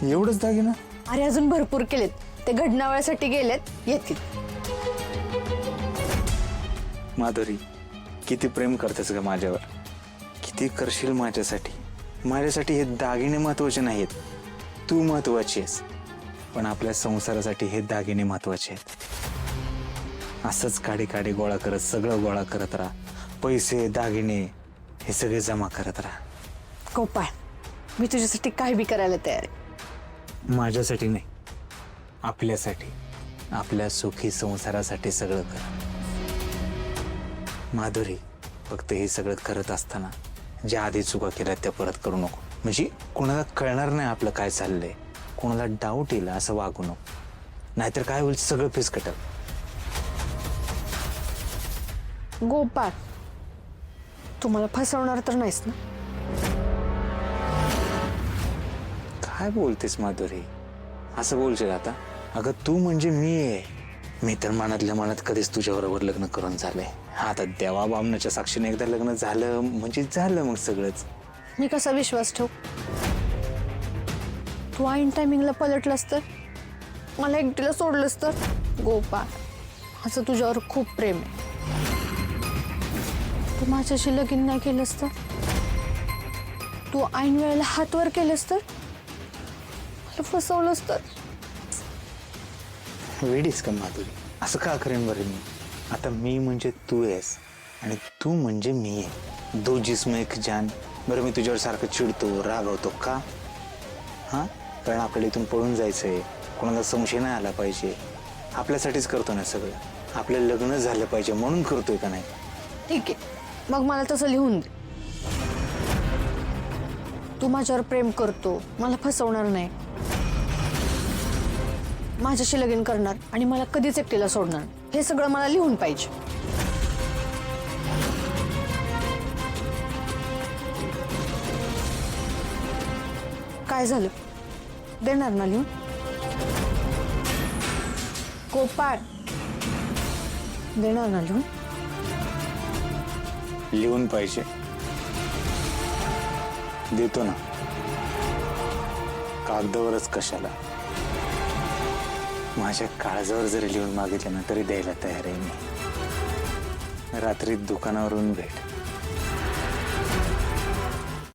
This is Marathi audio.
एवढंच दागिना? अरे अजून भरपूर केलेत, ते घडणावळ्यासाठी गेलेत, येतील. माधुरी, किती प्रेम करतेस ग माझ्यावर, किती करशील माझ्यासाठी. माझ्यासाठी हे दागिने महत्वाचे नाहीत, तू महत्वाची आहेस. पण आपल्या संसारासाठी हे दागिने महत्वाचे आहेत. असंच काडी काडी गोळा करत, सगळं गोळा करत राहा. पैसे, दागिने हे सगळे जमा करत राहा. गोपाळ, मी तुझ्यासाठी काय बी करायला तयार आहे. माझ्यासाठी नाही, आपल्यासाठी, आपल्या सुखी संसारासाठी सगळं कर. माधुरी, फक्त हे सगळं करत असताना ज्या आधी चुका केल्या त्या परत करू नको. म्हणजे कोणाला कळणार नाही आपलं काय चाललंय, कोणाला डाऊट येईल असं वागू नको. नाहीतर काय होईल, सगळं फिसकटल. गोपाळ, तू मला फसवणार तर नाहीस ना? काय बोलतेस माधुरी, असं बोलशील आता? अगं तू म्हणजे मी आहे. मी तर मनातल्या मनात कधीच तुझ्याबरोबर लग्न करून झालंय. आता देवा बामणाच्या साक्षीने एकदा लग्न झालं म्हणजे झालं मग सगळंच. मी कसा विश्वास ठेवू? तू ऐन टायमिंगला पलटलास तर, मला एकटीला सोडलंस तर? गोपाळ, असं तुझ्यावर खूप प्रेम आहे. तू माझ्याशी लगीन नाही केलंस तर, तू ऐन वेळेला हात वर केलंस तर, मला फसवलंस तर. वेडीस का माधुरी? असं का करेन बरं मी? आता मी म्हणजे तू आहेस आणि तू म्हणजे मी आहे. दो जिस्म एक जान. बरं मी तुझ्यावर सारखं चिडतो, रागवतो का? हां, कारण आपल्याला इथून पळून जायचंय, कोणाला संशय नाही आला पाहिजे. आपल्यासाठीच करतो ना सगळं. आपलं लग्न झालं पाहिजे म्हणून करतोय का नाही? ठीक आहे, मग मला तसं लिहून दे. तू माझ्यावर प्रेम करतो, मला फसवणार नाही, माझ्याशी लगीन करणार आणि मला कधीच एकटीला सोडणार, हे सगळं मला लिहून पाहिजे. काय झालं, देणार ना लिहून? गोपाळ, देणार ना लिहून? लिहून पाहिजे, देतो ना. कागदावरच कशाला, माझ्या काळजावर जरी लिहून मागितलं ना तरी द्यायला तयार आहे मी. रात्री दुकानावरून भेट.